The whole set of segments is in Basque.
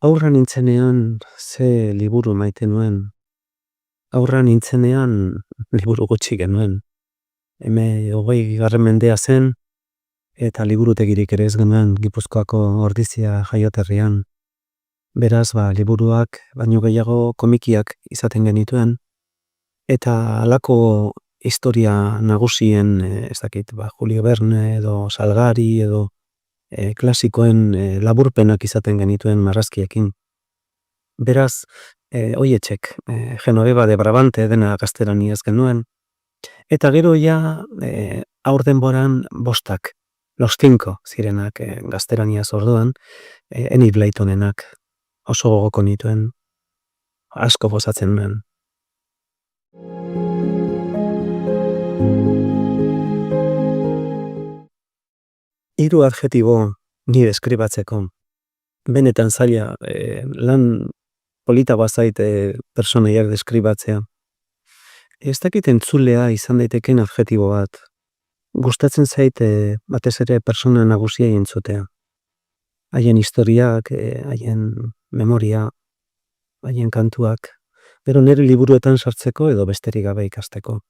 Aurra nintzenean ze liburu maite nuen. Aurra nintzenean liburu gutxi genuen. Hogeigarren mendea zen, eta liburutegirik ere ez genuen Gipuzkoako Ordizia jaioterrian. Beraz, liburuak baino gehiago komikiak izaten genituen, eta halako historia nagusien, ez dakit, Julio Verne edo Salgari edo klasikoen laburpenak izaten genituen marrazkiekin. Beraz, Oietxek, Genoveva de Brabante dena gaztelaniaz genuen, eta gero ja haur denboran bostak, Los Cinco zirenak gaztelaniaz orduan, Enid Blytonenak oso gogoko nituen, asko gozatzen nuen. Hiru adjetibo ni deskribatzeko. Benetan zaila, lan polita bazait personaiak deskribatzea. Ez dakit entzulea izan daiteken adjetibo bat. Gustatzen zait batez ere persona nagusiei entzutea. Haien historiak, haien memoria, haien kantuak, gero nire liburuetan sartzeko edo besterik gabe ikasteko.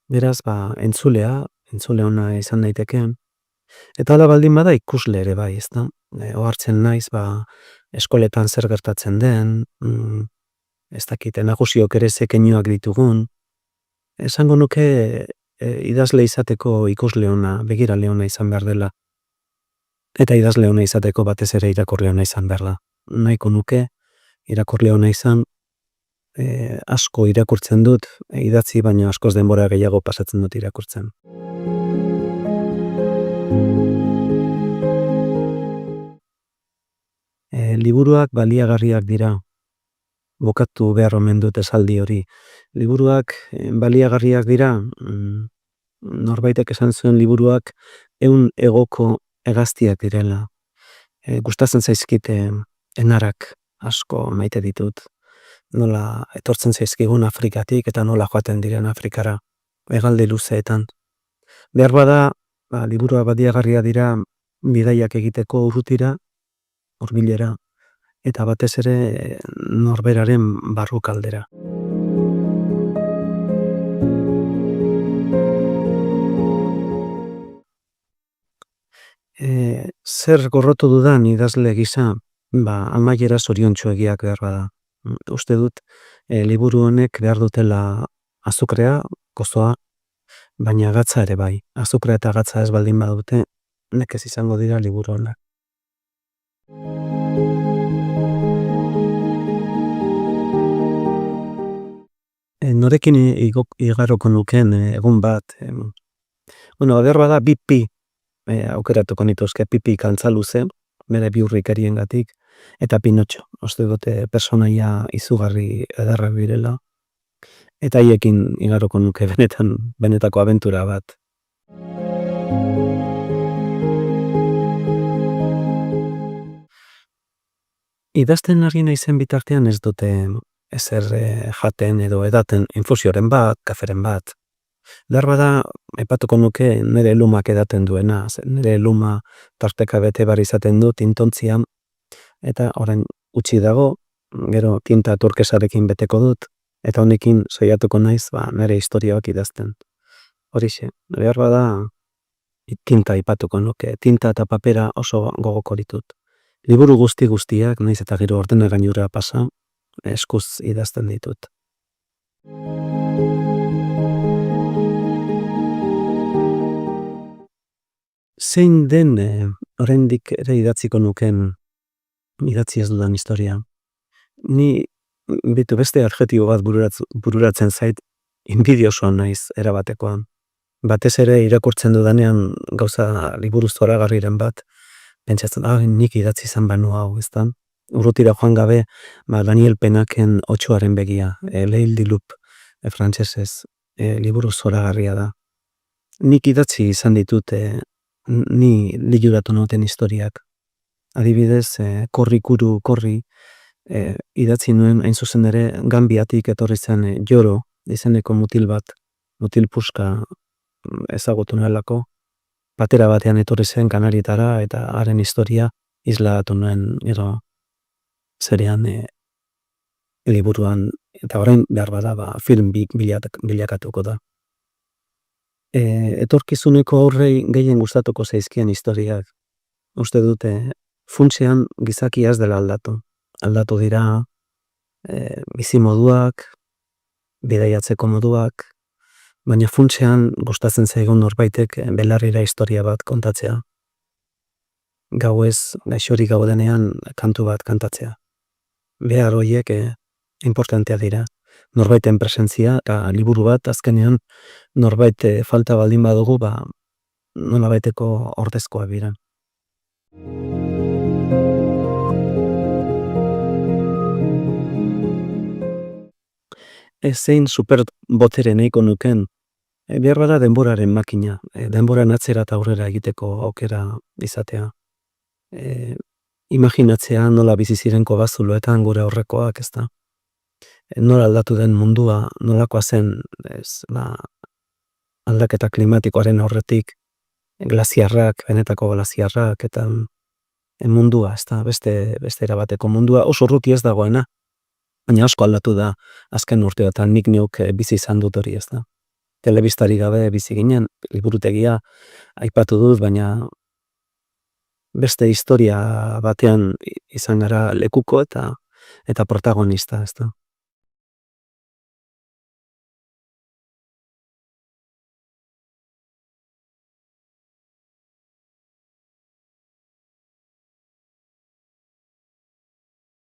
Beraz, entzule ona izan daitekeen. Eta hala baldin bada ikusle ere bai, ezta? Ohartzen naiz, eskoletan zer gertatzen den, ez dakite nagusiok ere ze keinuak ditugun. Esango nuke idazle izateko ikusle ona, begirale ona izan behar dela. Eta idazle ona izateko batez ere irakurle ona izan behar da. Nahiko nuke irakurle ona izan, asko irakurtzen dut, idatzi baino askoz denbora gehiago pasatzen dut irakurtzen. Liburuak baliagarriak dira. Bukatu behar omen dut esaldi hori. Liburuak baliagarriak dira, norbaitek esan zuen liburuak 100 egoko hegaztiak direla. Gustatzen zaizkite enarak asko maite ditut. Nola etortzen zaizkigun Afrikatik eta nola joaten diren Afrikara, hegaldi luzeetan. Behar bada, liburua baliagarria dira bidaiak egiteko urrutira, hurbilera, eta batez ere norberaren barrukaldera. Zer gorrotu dudan idazle gisa, amaiera zoriontsuegiak behar bada. Uste dut, liburu honek behar dutela azukrea, gozoa, baina gatza ere bai. Azukrea eta gatza ez baldin badute, nekez izango dira liburu honak. Norekin igaroko nuken egun bat, behar bada Pipi, aukeratuko nituzke Pipi Kantzaluze, bere bihurrikariengatik, eta Pinotxo, uste dute personaia izugarri ederrak direla, eta haiekin igaroko nuke benetako abentura bat. Idazten ari naizen bitartean ez dute ezer jaten edo edaten infusioren bat, kaferen bat. Behar bada, aipatuko nuke nire lumak edaten duena, nire luma tarteka bete bar izaten du tintontzian, eta orain utzi dago, gero tinta turkesarekin beteko dut, eta honekin saiatuko naiz nire historioak idazten. Horixe, behar bada tinta aipatuko nuke, tinta eta papera oso gogoko ditut. Liburu guztiak, naiz eta gero ordenagailura pasa, eskuz idazten ditut. Zein den oraindik ere idatziko nuken idatzi ez dudan historia. Ni beste adjetibo bat bururatzen zait, inbidiosoa naiz erabatekoan. Batez ere irakurtzen dudanean gauza liburu zoragarriren bat, pentsatzen, nik idatzi izan banu hau, ezta? Urrutira joan gabe, Daniel Penaken Otsoaren begia, L'Œil du Loup, frantsesez, liburu zoragarria da. Nik idatzi izan ditut, ni liluratu noten historiak. Adibidez, korri, idatzi nuen hain zuzen ere Gambiatik etorri zen Joro, izeneko mutil bat, mutil puska ezagutu nuelako, patera batean etorri zen Kanarietara eta haren historia isladatu nuen, zerean liburuan, eta orain behar bada film bilakatuko da. Etorkizuneko aurrei gehien gustatuko zaizkien historiak. Uste dute, funtsean gizakia ez dela aldatu. Aldatu dira bizimoduak, bidaiatzeko moduak, baina funtsean gustatzen zaigun norbaitek belarrira historia bat kontatzea. Gauez, gaixorik gaudenean kantu bat kantatzea. Behar horiek importantea dira. Norbaiten presentzia, eta liburu bat azkenean norbait falta baldin badugu, nolabaiteko ordezkoa bira. Zein superbotere nahiko nuken, behar bada denboraren makina, denboran atzera eta aurrera egiteko aukera izatea. Imaginatzea nola bizi ziren kobazuloetan gure aurrekoak, ezta. Nola aldatu den mundua, nolakoa zen aldaketa klimatikoaren aurretik, glaziarrak, benetako glaziarrak, eta mundua, ezta, beste erabateko mundua, oso urruti ez dagoena, baina asko aldatu da azken urteotan nik neuk bizi izan dut hori, ezta. Telebistari gabe bizi ginen, liburutegia aipatu dut, baina beste historia batean izan gara lekuko eta protagonista, ezta.